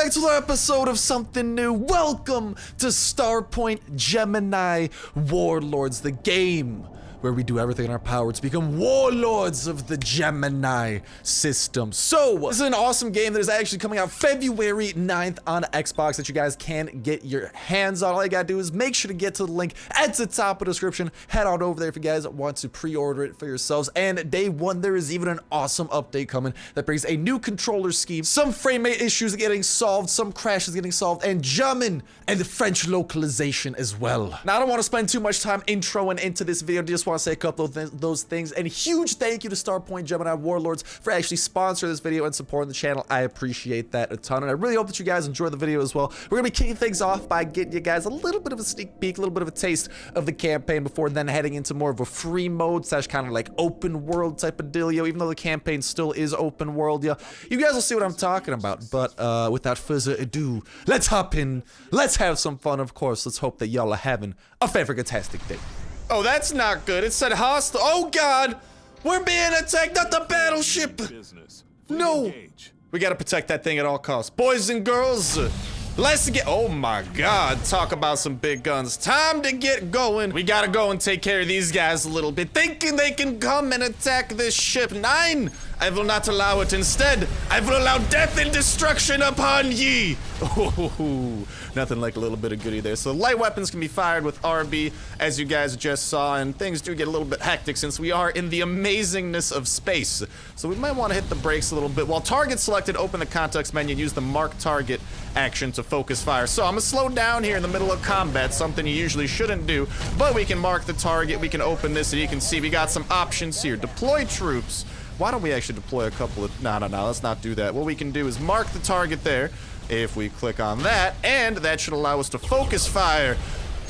back to another episode of something new. Welcome to Starpoint Gemini Warlords, the game where we do everything in our power to become warlords of the Gemini system. So, this is an awesome game that is actually coming out February 9th on Xbox that you guys can get your hands on. All you gotta do is make sure to get to the link at the top of the description. Head on over there if you guys want to pre-order it for yourselves. And day one, there is even an awesome update coming that brings a new controller scheme, some frame rate issues getting solved, some crashes getting solved, and German and the French localization as well. Now, I don't want to spend too much time introing into this video. Just want to say a couple of those things, and huge thank you to Starpoint Gemini Warlords for actually sponsoring this video and supporting the channel. I appreciate that a ton, and I really hope that you guys enjoy the video as well. We're gonna be kicking things off by getting you guys a little bit of a sneak peek, a little bit of a taste of the campaign before then heading into more of a free mode slash kind of like open world type of dealio, even though the campaign still is open world. Yeah, you guys will see what I'm talking about. But without further ado, let's hop in, let's have some fun. Of course, let's hope that y'all are having a fantastic day. Oh, that's not good. It said hostile. Oh, God. We're being attacked, not the battleship. No. We gotta protect that thing at all costs. Boys and girls, let's get... Oh, my God. Talk about some big guns. Time to get going. We gotta go and take care of these guys a little bit. Thinking they can come and attack this ship. Nine. I will not allow it. Instead, I will allow death and destruction upon ye. Oh, nothing like a little bit of goodie there. So light weapons can be fired with RB, as you guys just saw, and things do get a little bit hectic since we are in the amazingness of space. So we might want to hit the brakes a little bit. While target selected, open the context menu, use the mark target action to focus fire. So I'm gonna slow down here in the middle of combat, something you usually shouldn't do, but we can mark the target, we can open this, and you can see we got some options here. Deploy troops. Why don't we actually deploy a couple of... No, let's not do that. What we can do is mark the target there. If we click on that, and that should allow us to focus fire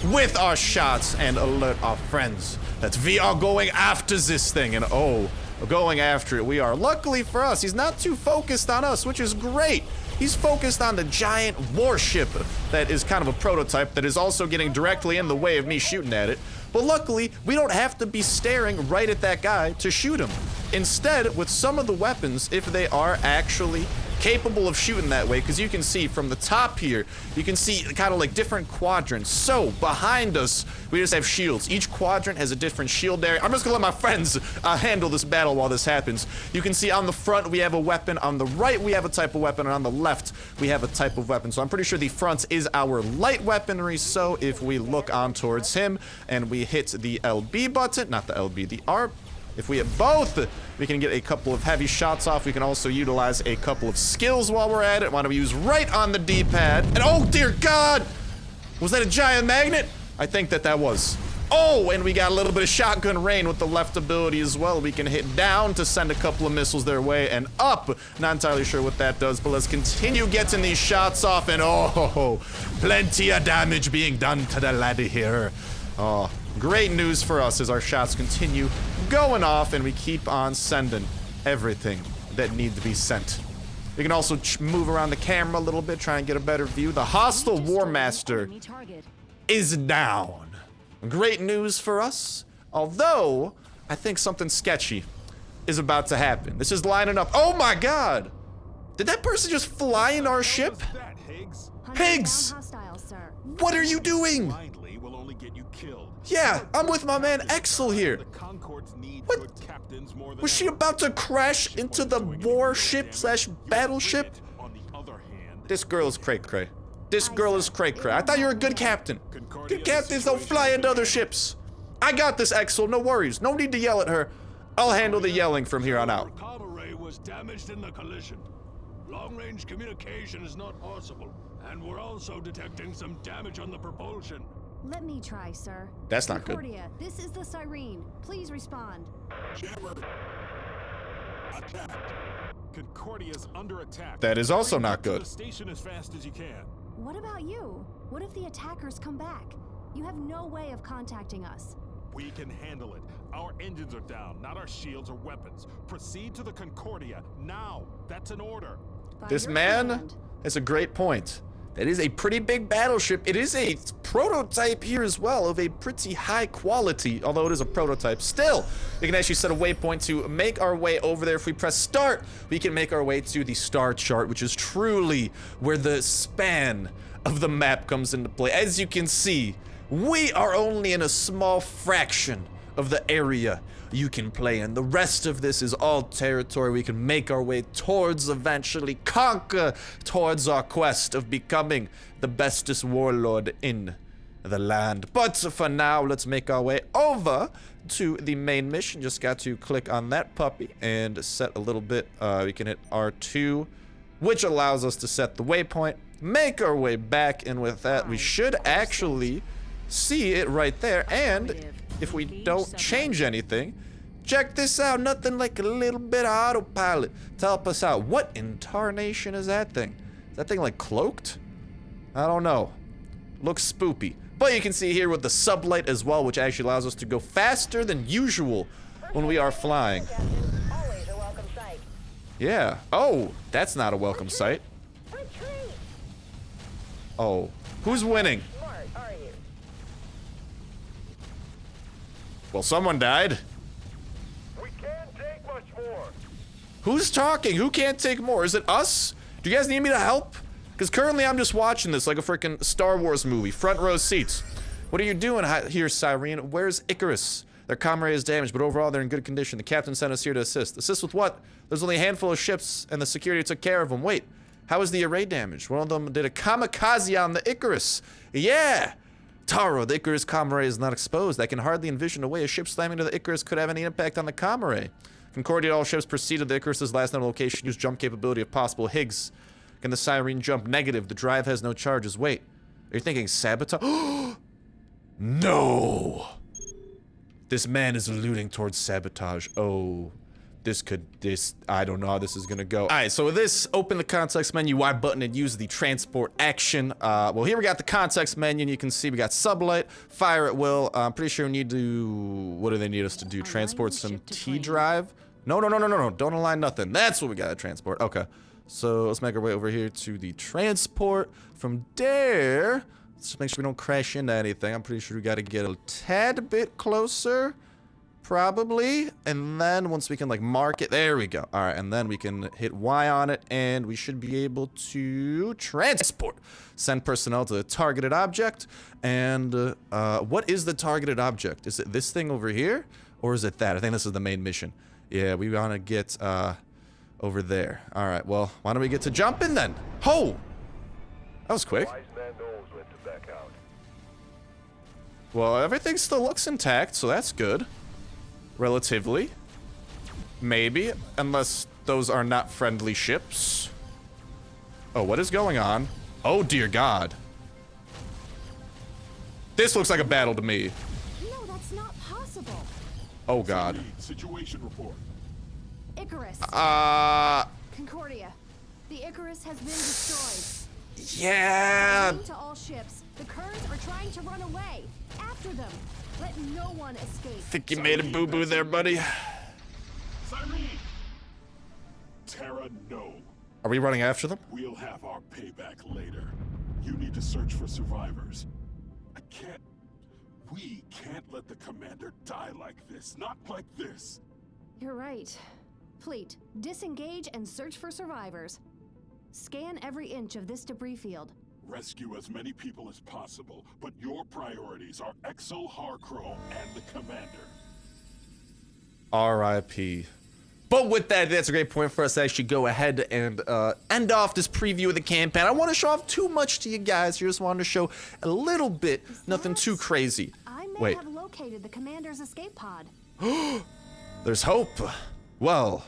with our shots and alert our friends that we are going after this thing. And oh, going after it we are. Luckily for us, he's not too focused on us, which is great. He's focused on the giant warship that is kind of a prototype that is also getting directly in the way of me shooting at it. But luckily, we don't have to be staring right at that guy to shoot him. Instead, with some of the weapons, if they are actually capable of shooting that way, because you can see from the top here, you can see kind of like different quadrants. So behind us, we just have shields. Each quadrant has a different shield area. I'm just gonna let my friends handle this battle while this happens. You can see on the front we have a weapon, on the right we have a type of weapon, and on the left we have a type of weapon. So I'm pretty sure the front is our light weaponry. So if we look on towards him and we hit the LB button, not the LB, the R. If we hit both, we can get a couple of heavy shots off. We can also utilize a couple of skills while we're at it. Why don't we use right on the D-pad? And oh, dear God! Was that a giant magnet? I think that was. Oh, and we got a little bit of shotgun rain with the left ability as well. We can hit down to send a couple of missiles their way, and up. Not entirely sure what that does, but let's continue getting these shots off. And oh, plenty of damage being done to the laddie here. Oh, great news for us as our shots continue going off and we keep on sending everything that needs to be sent. We can also move around the camera a little bit, try and get a better view. The hostile War Master is down. Great news for us, although I think something sketchy is about to happen. This is lining up. Oh my God! Did that person just fly in our ship? Higgs! What are you doing? Yeah, I'm with my man Exel here. What? Was she about to crash into the warship slash battleship? This girl is cray-cray. This girl is cray-cray. I thought you were a good captain. Good captains don't fly into other ships. I got this, Exel. No worries. No need to yell at her. I'll handle the yelling from here on out. Was damaged in the collision. Long-range communication is not possible, and we're also detecting some damage on the propulsion. Let me try, sir. That's not good. Concordia, this is the Siren. Please respond. Concordia's under attack. That is also not good. The station as fast as you can. What about you? What if the attackers come back? You have no way of contacting us. We can handle it. Our engines are down, not our shields or weapons. Proceed to the Concordia now. That's an order. This man is a great point. That is a pretty big battleship. It is a prototype here as well of a pretty high quality, although it is a prototype. Still, we can actually set a waypoint to make our way over there. If we press start, we can make our way to the star chart, which is truly where the span of the map comes into play. As you can see, we are only in a small fraction of the area you can play in. The rest of this is all territory we can make our way towards, eventually conquer towards our quest of becoming the bestest warlord in the land. But for now, let's make our way over to the main mission. Just got to click on that puppy and set a little bit. We can hit R2, which allows us to set the waypoint, make our way back, and with that, we should actually see it right there. And if we don't change anything, check this out, nothing like a little bit of autopilot to help us out. What in tarnation is that thing? Is that thing like cloaked? I don't know. Looks spoopy. But you can see here with the sublight as well, which actually allows us to go faster than usual when we are flying. Yeah. Oh, that's not a welcome sight. Oh, who's winning? Well, someone died. We can't take much more. Who's talking? Who can't take more? Is it us? Do you guys need me to help? Because currently I'm just watching this like a freaking Star Wars movie. Front row seats. What are you doing here, Cyrene? Where's Icarus? Their comrade is damaged, but overall they're in good condition. The captain sent us here to assist. Assist with what? There's only a handful of ships, and the security took care of them. Wait, how is the array damaged? One of them did a kamikaze on the Icarus. Yeah! Taro, the Icarus comm array is not exposed. I can hardly envision a way a ship slamming to the Icarus could have any impact on the comm array. Concordia, all ships proceed to the Icarus's last known location. Use jump capability if possible. Higgs, can the Cyrene jump? Negative. The drive has no charges. Wait, are you thinking sabotage? No! This man is alluding towards sabotage. Oh. I don't know how this is gonna go. All right, so with this, open the context menu, Y button, and use the transport action. Well, here we got the context menu, and you can see we got sublight, fire at will. I'm pretty sure we need to, what do they need us to do? Transport some T-drive? No, don't align nothing. That's what we gotta transport. Okay, so let's make our way over here to the transport. From there, let's just make sure we don't crash into anything. I'm pretty sure we gotta get a tad bit closer. Probably, and then once we can like mark it, there we go. All right, and then we can hit Y on it, and we should be able to transport. Send personnel to the targeted object, and what is the targeted object? Is it this thing over here, or is it that? I think this is the main mission. Yeah, we want to get over there. All right, well, why don't we get to jumping then? Ho! That was quick. Wise man knows when to back out. Well, everything still looks intact, so that's good. Relatively. Maybe. Unless those are not friendly ships. Oh, what is going on? Oh, dear God. This looks like a battle to me. No, that's not possible. Oh, God. Situation report. Icarus. Concordia. The Icarus has been destroyed. Yeah. According to all ships, the Kurds are trying to run away. After them. Let no one escape. Think you made a boo-boo there, buddy. Cyrene! Terra, no. Are we running after them? We'll have our payback later. You need to search for survivors. We can't let the commander die like this. Not like this. You're right. Fleet, disengage and search for survivors. Scan every inch of this debris field. Rescue as many people as possible, but your priorities are Exo Harcrow and the commander. R.I.P. But with that, that's a great point for us to actually go ahead and end off this preview of the campaign. I don't want to show off too much to you guys here. Just wanted to show a little bit, nothing too crazy. I may have located the commander's escape pod. There's hope. Well,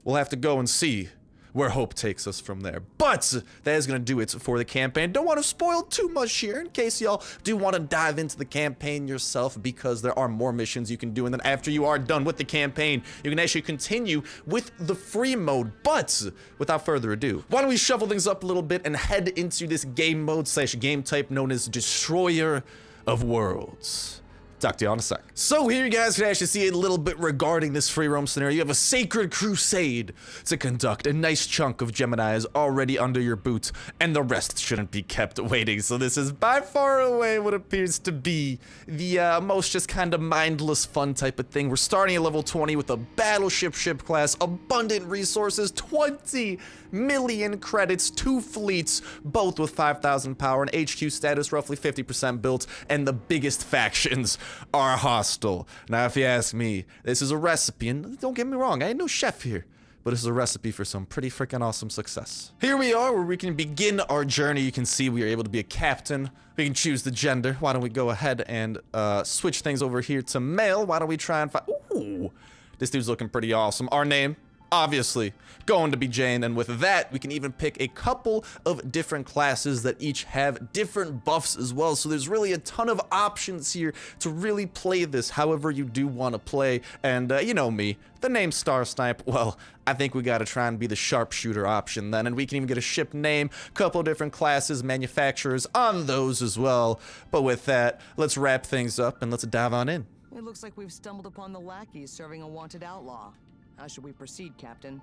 we'll have to go and see where hope takes us from there. But that is going to do it for the campaign. Don't want to spoil too much here in case y'all do want to dive into the campaign yourself, because there are more missions you can do. And then after you are done with the campaign, you can actually continue with the free mode. But without further ado, why don't we shuffle things up a little bit and head into this game mode / game type known as Destroyer of Worlds. Talk to you all in a sec. So here you guys can actually see a little bit regarding this free roam scenario. You have a sacred crusade to conduct. A nice chunk of Gemini is already under your boot, and the rest shouldn't be kept waiting. So this is by far away what appears to be the most just kind of mindless fun type of thing. We're starting at level 20 with a battleship ship class, abundant resources, 20 million credits, 2 fleets, both with 5,000 power, and HQ status roughly 50% built, and the biggest factions are hostile. Now, if you ask me, this is a recipe, and don't get me wrong, I ain't no chef here, but this is a recipe for some pretty freaking awesome success. Here we are, where we can begin our journey. You can see we are able to be a captain. We can choose the gender. Why don't we go ahead and switch things over here to male? Why don't we try and find... Ooh, this dude's looking pretty awesome. Our name, obviously, going to be Jane, and with that, we can even pick a couple of different classes that each have different buffs as well, so there's really a ton of options here to really play this however you do want to play, and you know me, the name Starsnipe, well, I think we gotta try and be the sharpshooter option then, and we can even get a ship name, couple of different classes, manufacturers on those as well, but with that, let's wrap things up and let's dive on in. It looks like we've stumbled upon the lackeys serving a wanted outlaw. How should we proceed, Captain?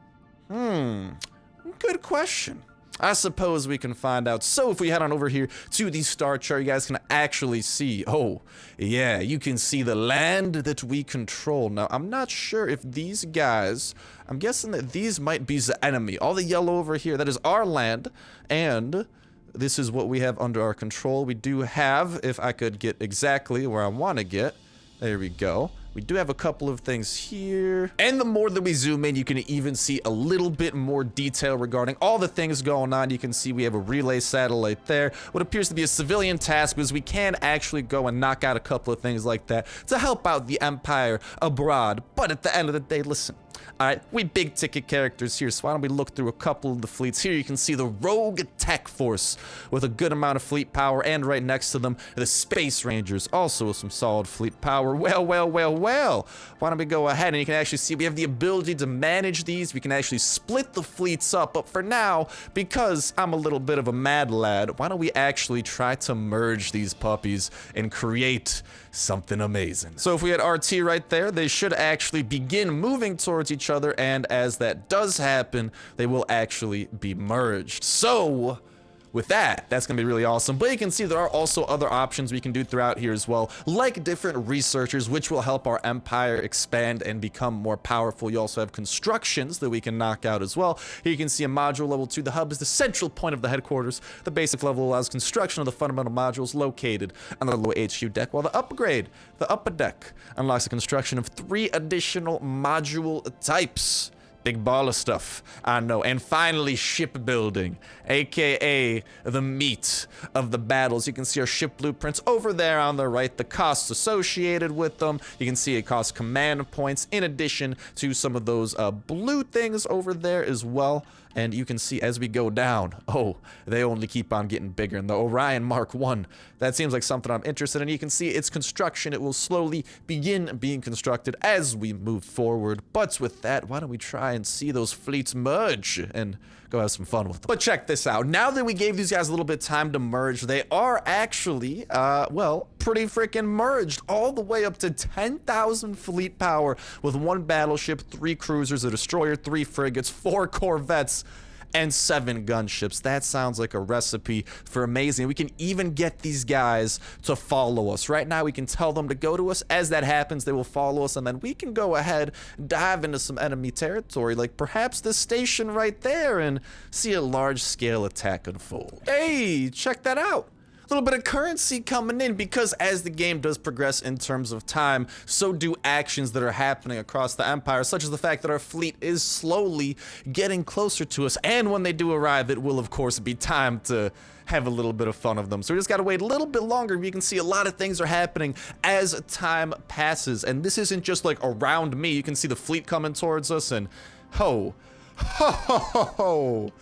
Good question. I suppose we can find out. So if we head on over here to the star chart, you guys can actually see, oh, yeah, you can see the land that we control. Now, I'm not sure if these guys, I'm guessing that these might be the enemy. All the yellow over here, that is our land, and this is what we have under our control. We do have, if I could get exactly where I want to get, there we go. We do have a couple of things here. And the more that we zoom in, you can even see a little bit more detail regarding all the things going on. You can see we have a relay satellite there. What appears to be a civilian task, because we can actually go and knock out a couple of things like that to help out the Empire abroad. But at the end of the day, listen. Alright, we big ticket characters here, so why don't we look through a couple of the fleets. Here you can see the Rogue Tech Force with a good amount of fleet power, and right next to them, the Space Rangers, also with some solid fleet power. Well, why don't we go ahead, and you can actually see we have the ability to manage these. We can actually split the fleets up, but for now, because I'm a little bit of a mad lad, why don't we actually try to merge these puppies and create something amazing. So if we had RT right there, they should actually begin moving towards each other, and as that does happen, they will actually be merged. So with that, that's gonna be really awesome. But you can see there are also other options we can do throughout here as well, like different researchers, which will help our empire expand and become more powerful. You also have constructions that we can knock out as well. Here you can see a module level 2. The hub is the central point of the headquarters. The basic level allows construction of the fundamental modules located on the lower HQ deck, while the upgrade, the upper deck, unlocks the construction of 3 additional module types. Big ball of stuff, I know. And finally, shipbuilding, aka the meat of the battles. You can see our ship blueprints over there on the right, the costs associated with them. You can see it costs command points in addition to some of those blue things over there as well. And you can see as we go down, oh, they only keep on getting bigger. And the Orion Mark I, that seems like something I'm interested in. You can see its construction. It will slowly begin being constructed as we move forward. But with that, why don't we try and see those fleets merge and go have some fun with them. But check this out. Now that we gave these guys a little bit of time to merge, they are actually, well, pretty freaking merged all the way up to 10,000 fleet power with 1 battleship, 3 cruisers, a destroyer, 3 frigates, 4 corvettes, and 7 gunships. That sounds like a recipe for amazing. We can even get these guys to follow us. Right now, we can tell them to go to us. As that happens, they will follow us, and then we can go ahead, dive into some enemy territory, like perhaps this station right there, and see a large-scale attack unfold. Hey, check that out. Little bit of currency coming in, because as the game does progress in terms of time, so do actions that are happening across the Empire, such as the fact that our fleet is slowly getting closer to us, and when they do arrive, it will of course be time to have a little bit of fun of them. So we just gotta wait a little bit longer. You can see a lot of things are happening as time passes, and this isn't just like around me. You can see the fleet coming towards us, and ho, ho, ho, ho, ho.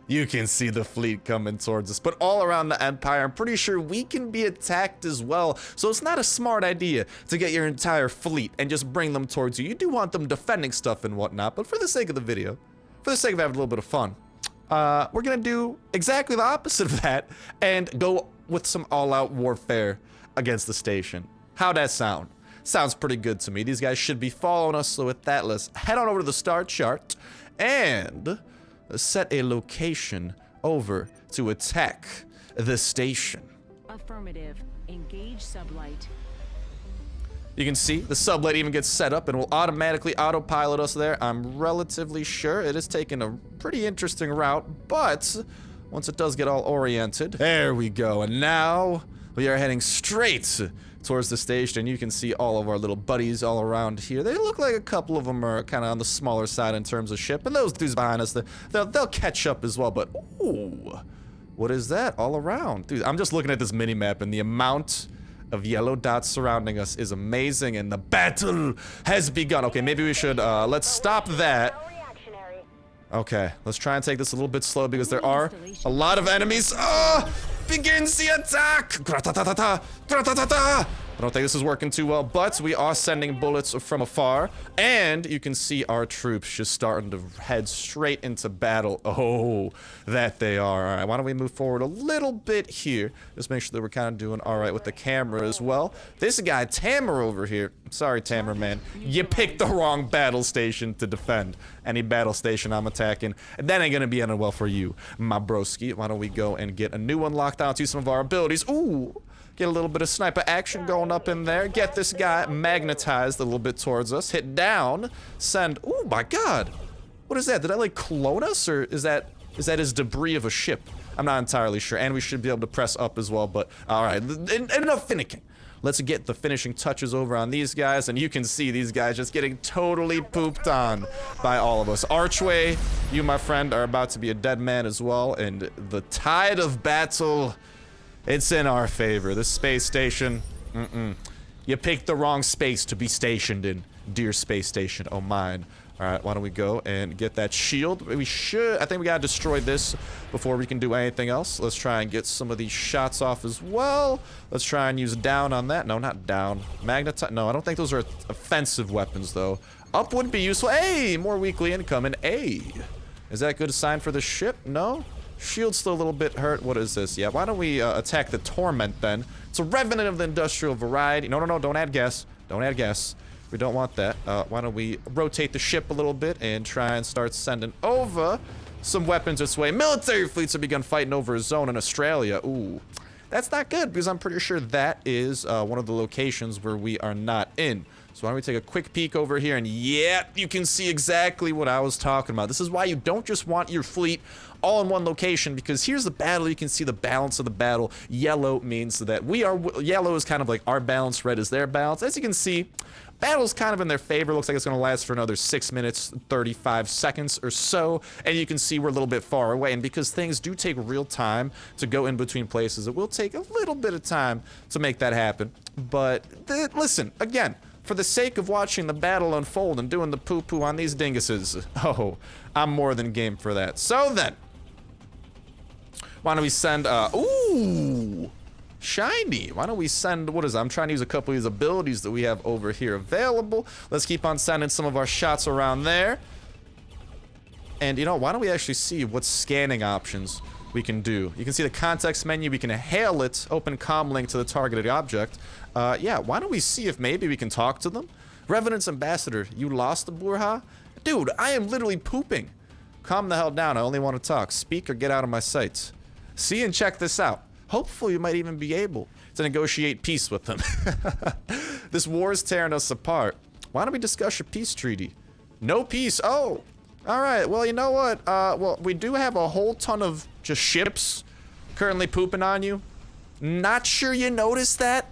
You can see the fleet coming towards us, but all around the Empire, I'm pretty sure we can be attacked as well. So it's not a smart idea to get your entire fleet and just bring them towards you. You do want them defending stuff and whatnot, but for the sake of the video, for the sake of having a little bit of fun, we're gonna do exactly the opposite of that and go with some all-out warfare against the station. How'd that sound? Sounds pretty good to me. These guys should be following us, so with that, let's head on over to the star chart and set a location over to attack the station. Affirmative. Engage sublight. You can see the sublight even gets set up and will automatically autopilot us there. I'm relatively sure it is taking a pretty interesting route, but once it does get all oriented, there we go. And now we are heading straight towards the station, and you can see all of our little buddies all around here. They look like a couple of them are kind of on the smaller side in terms of ship, and those dudes behind us, they'll catch up as well. But ooh, what is that all around? Dude, I'm just looking at this mini-map, and the amount of yellow dots surrounding us is amazing, and the battle has begun. Okay, maybe we should, let's stop that. Okay, let's try and take this a little bit slow because there are a lot of enemies. Begins the attack! Gra-ta-ta-ta-ta! Gra-ta-ta-ta! I don't think this is working too well, but we are sending bullets from afar, and you can see our troops just starting to head straight into battle. Oh, that they are. All right, why don't we move forward a little bit here? Just make sure that we're kind of doing all right with the camera as well. This guy, Tamer over here. Sorry, Tamer, man. You picked the wrong battle station to defend. Any battle station I'm attacking, that ain't gonna be ending well for you, my broski. Why don't we go and get a new one locked onto some of our abilities? Ooh. Get a little bit of sniper action going up in there. Get this guy magnetized a little bit towards us. Hit down. Send. Oh my god. What is that? Did I like clone us, or is that his debris of a ship? I'm not entirely sure. And we should be able to press up as well, but alright. Enough finicking. Let's get the finishing touches over on these guys, and you can see these guys just getting totally pooped on by all of us. Archway, you, my friend, are about to be a dead man as well, and the tide of battle, it's in our favor. This space station, you picked the wrong space to be stationed in, dear space station. Oh, mine. All right, why don't we go and get that shield? I think we gotta destroy this before we can do anything else. Let's try and get some of these shots off as well. Let's try and use down on that. No, not down. Magnetize. No, I don't think those are offensive weapons, though. Up would be useful. Hey, more weekly income. And A. Is that a good sign for the ship? No? Shield's still a little bit hurt. What is this? Yeah, why don't we attack the Torment then? It's a revenant of the industrial variety. No, don't add gas. Don't add gas. We don't want that. Why don't we rotate the ship a little bit and try and start sending over some weapons this way. Military fleets have begun fighting over a zone in Australia. Ooh, that's not good because I'm pretty sure that is one of the locations where we are not in. So why don't we take a quick peek over here, and yeah, you can see exactly what I was talking about. This is why you don't just want your fleet all in one location, because here's the battle. You can see the balance of the battle. Yellow means that yellow is kind of like our balance, red is their balance. As you can see, battle's kind of in their favor. Looks like it's going to last for another 6 minutes, 35 seconds or so. And you can see we're a little bit far away. And because things do take real time to go in between places, it will take a little bit of time to make that happen. But listen, again, for the sake of watching the battle unfold and doing the poo-poo on these dinguses, oh, I'm more than game for that. So then, why don't we send, ooh, shiny. Why don't we send, what is it? I'm trying to use a couple of these abilities that we have over here available. Let's keep on sending some of our shots around there. And, you know, why don't we actually see what scanning options we can do? You can see the context menu. We can hail it, open comm link to the targeted object. Yeah, why don't we see if maybe we can talk to them? Revenant's Ambassador, you lost the Burha? Dude, I am literally pooping. Calm the hell down. I only want to talk. Speak or get out of my sight. See and check this out. Hopefully you might even be able to negotiate peace with them. This war is tearing us apart. Why don't we discuss a peace treaty? No peace. Oh, all right. Well, you know what? Well, we do have a whole ton of just ships currently pooping on you. Not sure you noticed that.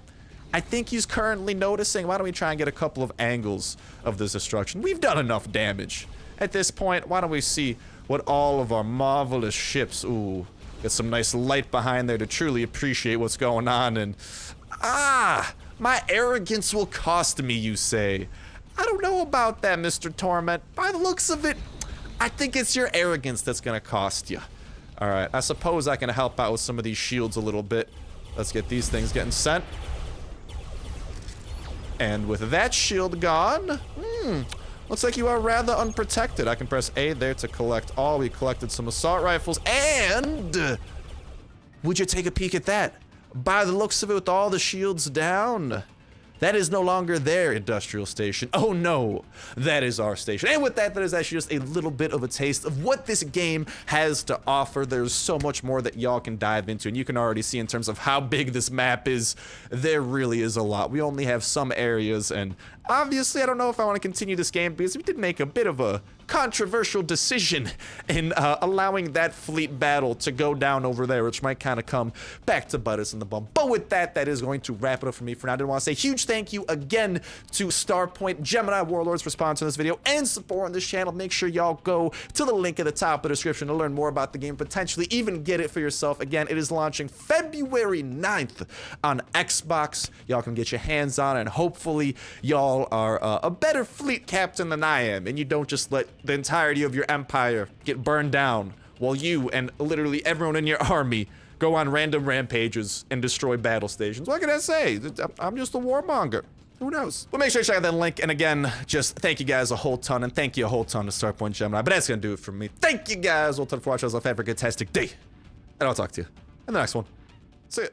I think he's currently noticing. Why don't we try and get a couple of angles of this destruction? We've done enough damage. At this point, why don't we see what all of our marvelous ships, ooh, get some nice light behind there to truly appreciate what's going on. And my arrogance will cost me, you say. I don't know about that, Mr. Torment. By the looks of it, I think it's your arrogance that's gonna cost you. All right, I suppose I can help out with some of these shields a little bit. Let's get these things getting sent. And with that shield gone, looks like you are rather unprotected. I can press A there to collect all. We collected some assault rifles, and would you take a peek at that? By the looks of it, with all the shields down, That is no longer their industrial station. Oh no, that is our station. And with that, that is actually just a little bit of a taste of what this game has to offer. There's so much more that y'all can dive into, and you can already see in terms of how big this map is, there really is a lot. We only have some areas, and obviously I don't know if I want to continue this game because we did make a bit of a controversial decision in allowing that fleet battle to go down over there, which might kind of come back to bite us in the bum. But with that, that is going to wrap it up for me for now. I did want to say huge thank you again to Starpoint Gemini Warlords for sponsoring this video and supporting this channel. Make sure y'all go to the link at the top of the description to learn more about the game, potentially even get it for yourself. Again, it is launching February 9th on Xbox. Y'all can get your hands on it, and hopefully y'all are a better fleet captain than I am, and you don't just let the entirety of your empire get burned down while you and literally everyone in your army go on random rampages and destroy battle stations. What can I say? I'm just a warmonger. Who knows? Well, make sure you check out that link. And again, just thank you guys a whole ton, and thank you a whole ton to Starpoint Gemini. But that's gonna do it for me. Thank you guys a whole ton for watching. Have a fantastic day, and I'll talk to you in the next one. See ya.